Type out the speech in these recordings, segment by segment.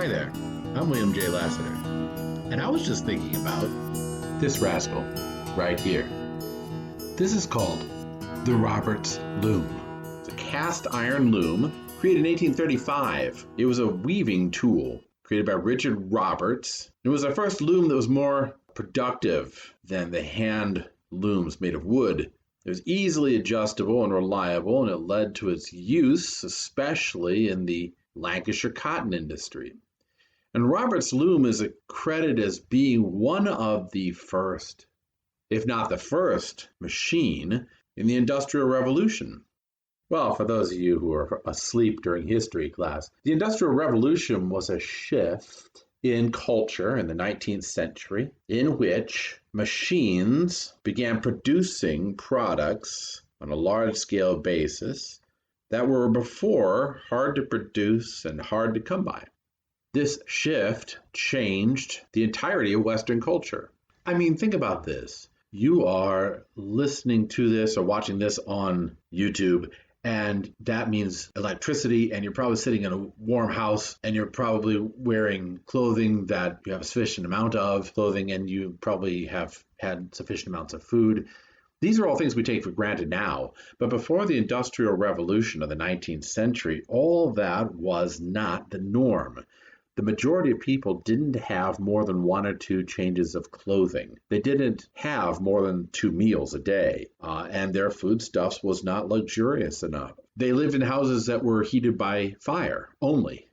Hi there, I'm William J. Lassiter, and I was just thinking about this rascal right here. This is called the Roberts Loom. It's a cast iron loom created in 1835. It was a weaving tool created by Richard Roberts. It was the first loom that was more productive than the hand looms made of wood. It was easily adjustable and reliable, and it led to its use, especially in the Lancashire cotton industry. And Roberts' loom is credited as being one of the first, if not the first, machine in the Industrial Revolution. Well, for those of you who are asleep during history class, the Industrial Revolution was a shift in culture in the 19th century in which machines began producing products on a large-scale basis that were before hard to produce and hard to come by. This shift changed the entirety of Western culture. I mean, think about this. You are listening to this or watching this on YouTube, and that means electricity, and you're probably sitting in a warm house, and you're probably wearing clothing that you have a sufficient amount of clothing, and you probably have had sufficient amounts of food. These are all things we take for granted now, but before the Industrial Revolution of the 19th century, all that was not the norm. The majority of people didn't have more than one or two changes of clothing. They didn't have more than 2 meals a day, and their foodstuffs was not luxurious enough. They lived in houses that were heated by fire only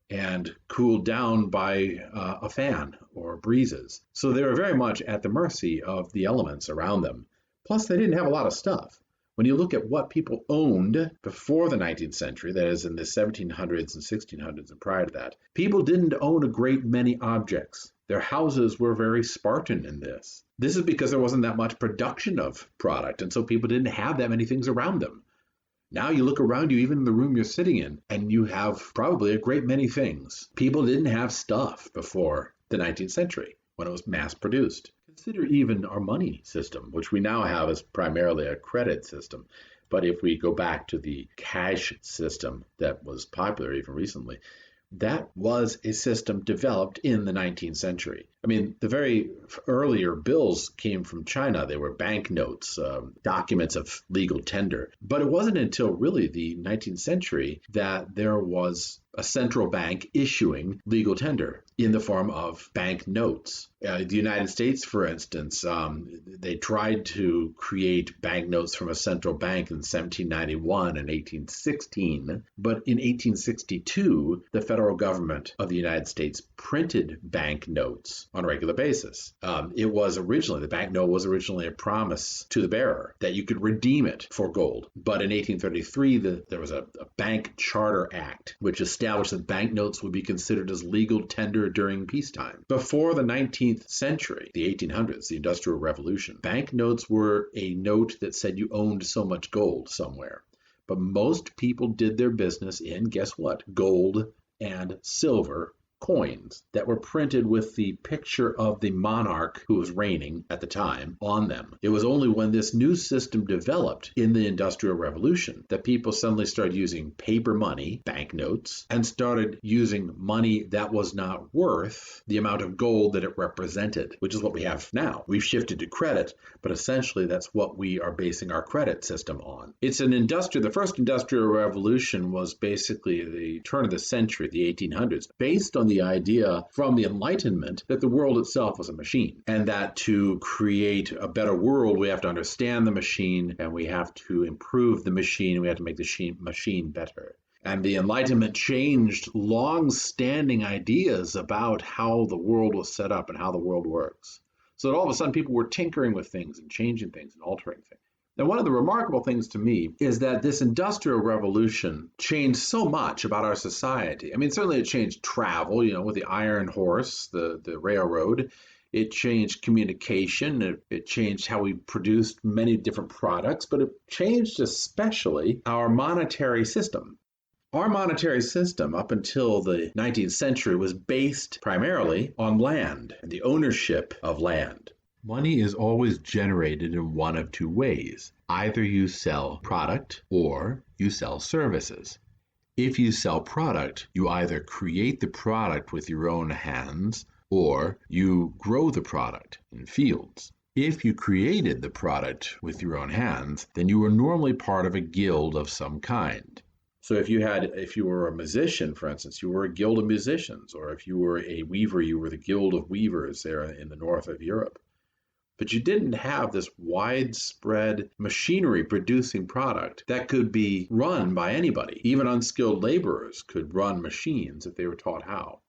and cooled down by a fan or breezes. So they were very much at the mercy of the elements around them. Plus, they didn't have a lot of stuff. When you look at what people owned before the 19th century, that is in the 1700s and 1600s and prior to that, people didn't own a great many objects. Their houses were very Spartan in this. This is because there wasn't that much production of product, and so people didn't have that many things around them. Now you look around you, even in the room you're sitting in, and you have probably a great many things. People didn't have stuff before the 19th century when it was mass produced. Consider even our money system, which we now have as primarily a credit system. But if we go back to the cash system that was popular even recently, that was a system developed in the 19th century. I mean, the very earlier bills came from China. They were banknotes, documents of legal tender. But it wasn't until really the 19th century that there was a central bank issuing legal tender in the form of banknotes. The United States, for instance, they tried to create banknotes from a central bank in 1791 and 1816, but in 1862, the federal government of the United States printed banknotes on a regular basis. The banknote was originally a promise to the bearer that you could redeem it for gold. But in 1833, there was a Bank Charter Act, which established that banknotes would be considered as legal tender during peacetime. Before the 19th century, the 1800s, the Industrial Revolution, banknotes were a note that said you owned so much gold somewhere. But most people did their business in, guess what, gold and silver coins that were printed with the picture of the monarch who was reigning at the time on them. It was only when this new system developed in the Industrial Revolution that people suddenly started using paper money, banknotes, and started using money that was not worth the amount of gold that it represented, which is what we have now. We've shifted to credit, but essentially that's what we are basing our credit system on. The first Industrial Revolution was basically the turn of the century, the 1800s, based on the idea from the Enlightenment that the world itself was a machine, and that to create a better world, we have to understand the machine, and we have to improve the machine, we have to make the machine better. And the Enlightenment changed long-standing ideas about how the world was set up and how the world works. So that all of a sudden people were tinkering with things and changing things and altering things. Now, one of the remarkable things to me is that this Industrial Revolution changed so much about our society. I mean, certainly it changed travel, with the iron horse, the railroad. It changed communication. It changed how we produced many different products, but it changed especially our monetary system. Our monetary system up until the 19th century was based primarily on land and the ownership of land. Money is always generated in one of two ways. Either you sell product or you sell services. If you sell product, you either create the product with your own hands or you grow the product in fields. If you created the product with your own hands, then you were normally part of a guild of some kind. So if you were a musician, for instance, you were a guild of musicians, or if you were a weaver, you were the guild of weavers there in the north of Europe. But you didn't have this widespread machinery producing product that could be run by anybody. Even unskilled laborers could run machines if they were taught how.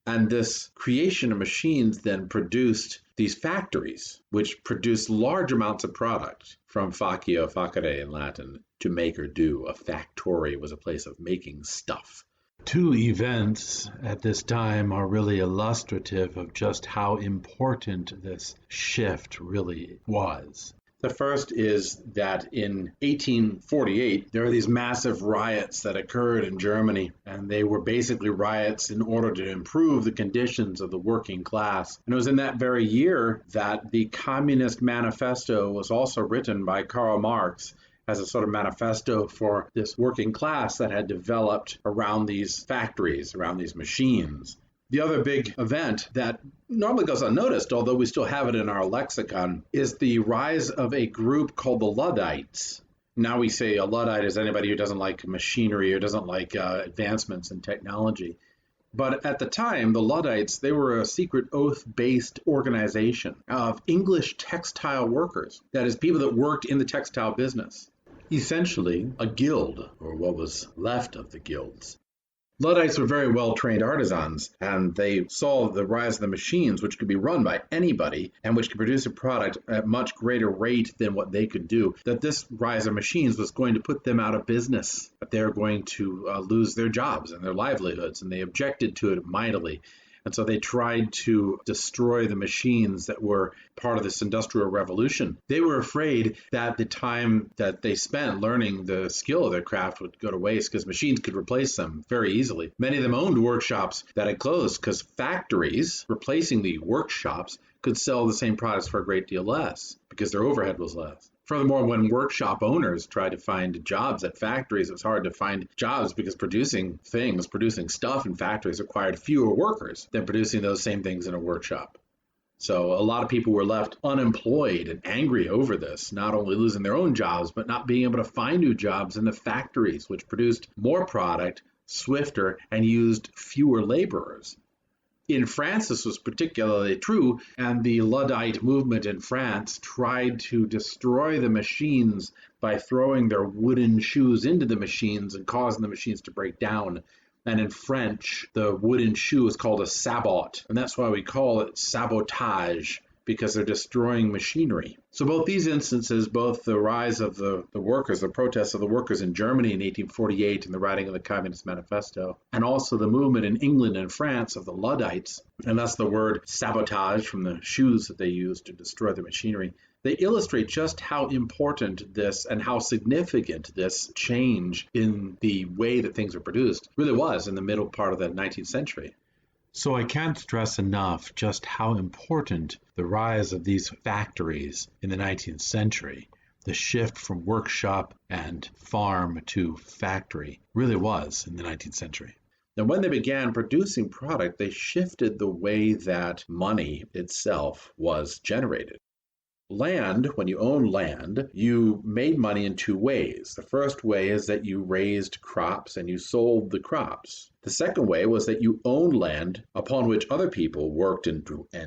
And this creation of machines then produced these factories, which produced large amounts of product, from facio, facere in Latin, to make or do. A factory was a place of making stuff. Two events at this time are really illustrative of just how important this shift really was. The first is that in 1848, there were these massive riots that occurred in Germany, and they were basically riots in order to improve the conditions of the working class. And it was in that very year that the Communist Manifesto was also written by Karl Marx as a sort of manifesto for this working class that had developed around these factories, around these machines. The other big event that normally goes unnoticed, although we still have it in our lexicon, is the rise of a group called the Luddites. Now we say a Luddite is anybody who doesn't like machinery or doesn't like advancements in technology. But at the time, the Luddites, they were a secret oath-based organization of English textile workers. That is, people that worked in the textile business. Essentially, a guild, or what was left of the guilds. Luddites were very well-trained artisans, and they saw the rise of the machines, which could be run by anybody, and which could produce a product at much greater rate than what they could do, that this rise of machines was going to put them out of business, that they were going to lose their jobs and their livelihoods, and they objected to it mightily. And so they tried to destroy the machines that were part of this industrial revolution. They were afraid that the time that they spent learning the skill of their craft would go to waste because machines could replace them very easily. Many of them owned workshops that had closed because factories replacing the workshops could sell the same products for a great deal less because their overhead was less. Furthermore, when workshop owners tried to find jobs at factories, it was hard to find jobs because producing stuff in factories required fewer workers than producing those same things in a workshop. So a lot of people were left unemployed and angry over this, not only losing their own jobs, but not being able to find new jobs in the factories, which produced more product, swifter, and used fewer laborers. In France, this was particularly true, and the Luddite movement in France tried to destroy the machines by throwing their wooden shoes into the machines and causing the machines to break down. And in French, the wooden shoe is called a sabot, and that's why we call it sabotage, because they're destroying machinery. So both these instances, both the rise of the workers, the protests of the workers in Germany in 1848 and the writing of the Communist Manifesto, and also the movement in England and France of the Luddites, and that's the word sabotage from the shoes that they used to destroy the machinery, they illustrate just how important this and how significant this change in the way that things were produced really was in the middle part of the 19th century. So I can't stress enough just how important the rise of these factories in the 19th century, the shift from workshop and farm to factory, really was in the 19th century. And when they began producing product, they shifted the way that money itself was generated. Land, when you own land, you made money in two ways. The first way is that you raised crops and you sold the crops. The second way was that you owned land upon which other people worked and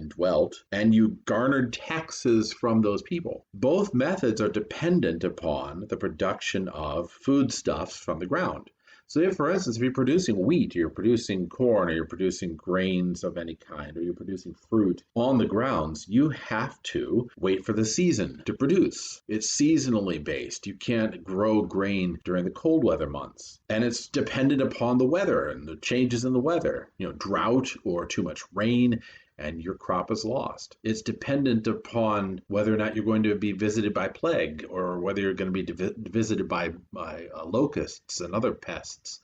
dwelt, and you garnered taxes from those people. Both methods are dependent upon the production of foodstuffs from the ground. So if, for instance, if you're producing wheat, or you're producing corn, or you're producing grains of any kind, or you're producing fruit on the grounds, you have to wait for the season to produce. It's seasonally based. You can't grow grain during the cold weather months. And it's dependent upon the weather and the changes in the weather, drought or too much rain, and your crop is lost. It's dependent upon whether or not you're going to be visited by plague or whether you're going to be visited by locusts and other pests.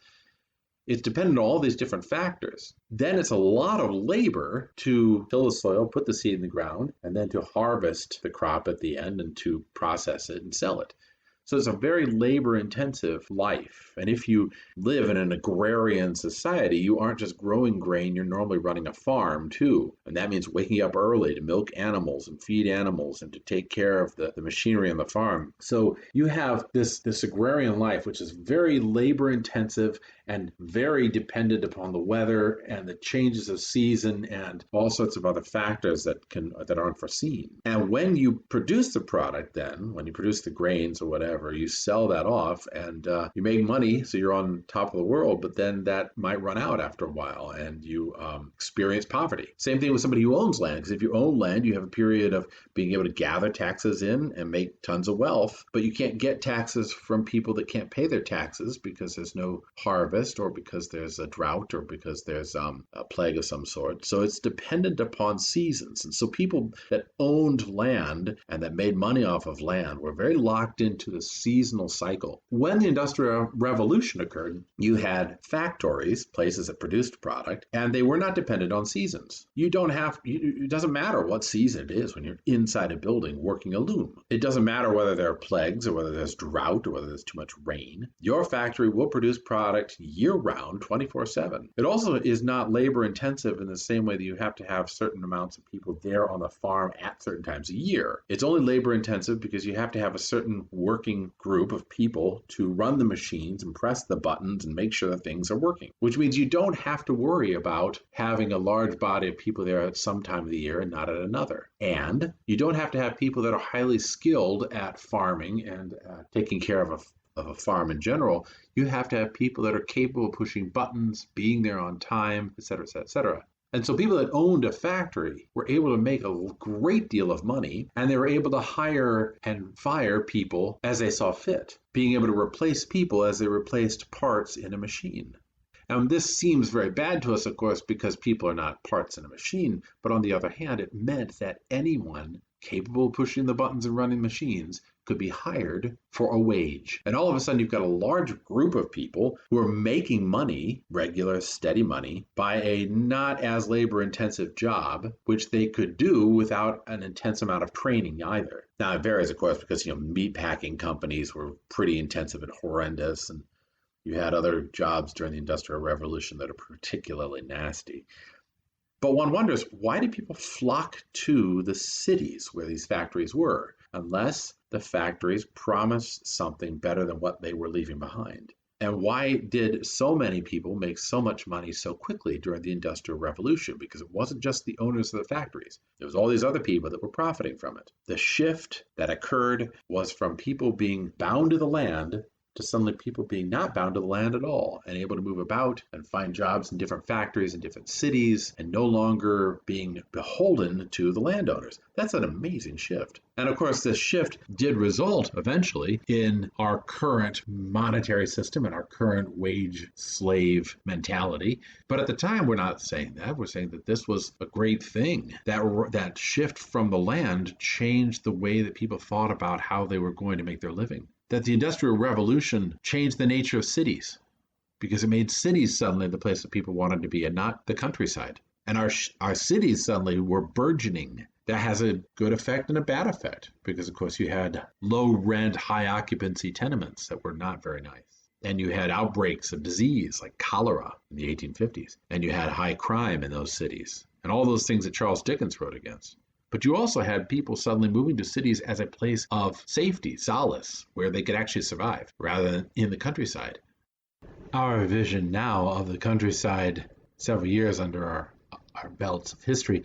It's dependent on all these different factors. Then it's a lot of labor to till the soil, put the seed in the ground, and then to harvest the crop at the end and to process it and sell it. So it's a very labor-intensive life. And if you live in an agrarian society, you aren't just growing grain, you're normally running a farm too. And that means waking up early to milk animals and feed animals and to take care of the machinery on the farm. So you have this agrarian life, which is very labor-intensive and very dependent upon the weather and the changes of season and all sorts of other factors that are unforeseen. And when you produce the product, then when you produce the grains or whatever, you sell that off and you make money, so you're on top of the world. But then that might run out after a while, and you experience poverty. Same thing with somebody who owns land, because if you own land, you have a period of being able to gather taxes in and make tons of wealth, but you can't get taxes from people that can't pay their taxes because there's no harvest, or because there's a drought, or because there's a plague of some sort. So it's dependent upon seasons. And so people that owned land and that made money off of land were very locked into the seasonal cycle. When the Industrial Revolution occurred, you had factories, places that produced product, and they were not dependent on seasons. It doesn't matter what season it is when you're inside a building working a loom. It doesn't matter whether there are plagues or whether there's drought or whether there's too much rain. Your factory will produce product year-round, 24/7. It also is not labor-intensive in the same way that you have to have certain amounts of people there on the farm at certain times a year. It's only labor-intensive because you have to have a certain working group of people to run the machines and press the buttons and make sure that things are working, which means you don't have to worry about having a large body of people there at some time of the year and not at another. And you don't have to have people that are highly skilled at farming and taking care of a farm in general. You have to have people that are capable of pushing buttons, being there on time, et cetera, et cetera, et cetera. And so people that owned a factory were able to make a great deal of money, and they were able to hire and fire people as they saw fit, being able to replace people as they replaced parts in a machine. And this seems very bad to us, of course, because people are not parts in a machine. But on the other hand, it meant that anyone capable of pushing the buttons and running machines could be hired for a wage. And all of a sudden, you've got a large group of people who are making money, regular, steady money, by a not as labor-intensive job, which they could do without an intense amount of training either. Now, it varies, of course, because meat packing companies were pretty intensive and horrendous, and you had other jobs during the Industrial Revolution that are particularly nasty. But one wonders, why did people flock to the cities where these factories were, unless the factories promised something better than what they were leaving behind? And why did so many people make so much money so quickly during the Industrial Revolution? Because it wasn't just the owners of the factories. There was all these other people that were profiting from it. The shift that occurred was from people being bound to the land to suddenly people being not bound to the land at all and able to move about and find jobs in different factories in different cities and no longer being beholden to the landowners. That's an amazing shift. And of course, this shift did result eventually in our current monetary system and our current wage slave mentality. But at the time, we're not saying that. We're saying that this was a great thing. That shift from the land changed the way that people thought about how they were going to make their living. That the Industrial Revolution changed the nature of cities because it made cities suddenly the place that people wanted to be and not the countryside. And our cities suddenly were burgeoning. That has a good effect and a bad effect because, of course, you had low rent, high occupancy tenements that were not very nice. And you had outbreaks of disease like cholera in the 1850s. And you had high crime in those cities and all those things that Charles Dickens wrote against. But you also had people suddenly moving to cities as a place of safety, solace, where they could actually survive, rather than in the countryside. Our vision now of the countryside, several years under our belts of history,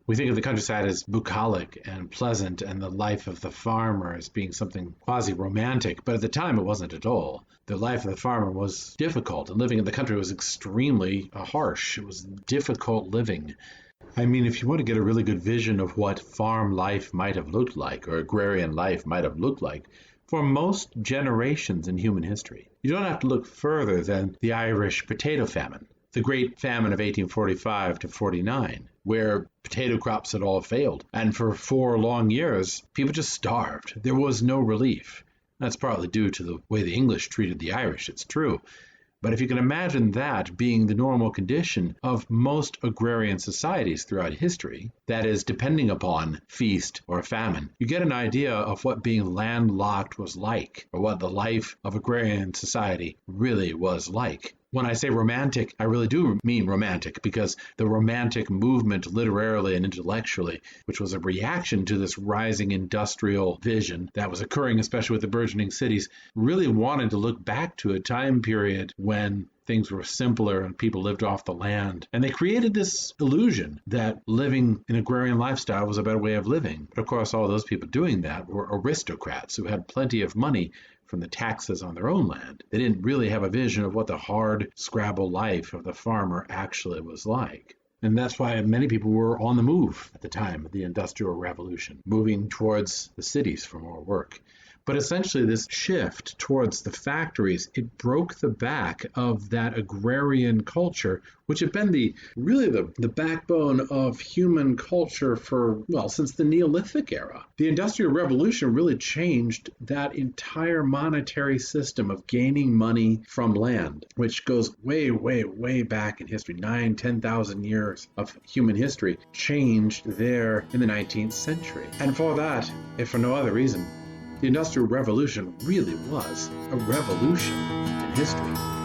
we think of the countryside as bucolic and pleasant, and the life of the farmer as being something quasi-romantic. But at the time, it wasn't at all. The life of the farmer was difficult, and living in the country was extremely harsh. It was difficult living. I mean, if you want to get a really good vision of what farm life might have looked like, or agrarian life might have looked like, for most generations in human history, you don't have to look further than the Irish potato famine, the Great Famine of 1845 to 49, where potato crops had all failed. And for 4 long years, people just starved. There was no relief. That's partly due to the way the English treated the Irish, it's true. But if you can imagine that being the normal condition of most agrarian societies throughout history, that is, depending upon feast or famine, you get an idea of what being landlocked was like, or what the life of agrarian society really was like. When I say romantic, I really do mean romantic, because the Romantic movement, literarily and intellectually, which was a reaction to this rising industrial vision that was occurring, especially with the burgeoning cities, really wanted to look back to a time period when things were simpler and people lived off the land. And they created this illusion that living an agrarian lifestyle was a better way of living. But of course, all those people doing that were aristocrats who had plenty of money from the taxes on their own land. They didn't really have a vision of what the hard scrabble life of the farmer actually was like. And that's why many people were on the move at the time of the Industrial Revolution, moving towards the cities for more work. But essentially this shift towards the factories, it broke the back of that agrarian culture, which had been the backbone of human culture since the Neolithic era. The Industrial Revolution really changed that entire monetary system of gaining money from land, which goes way, way, way back in history, 10,000 years of human history, changed there in the 19th century. And for that, if for no other reason, the Industrial Revolution really was a revolution in history.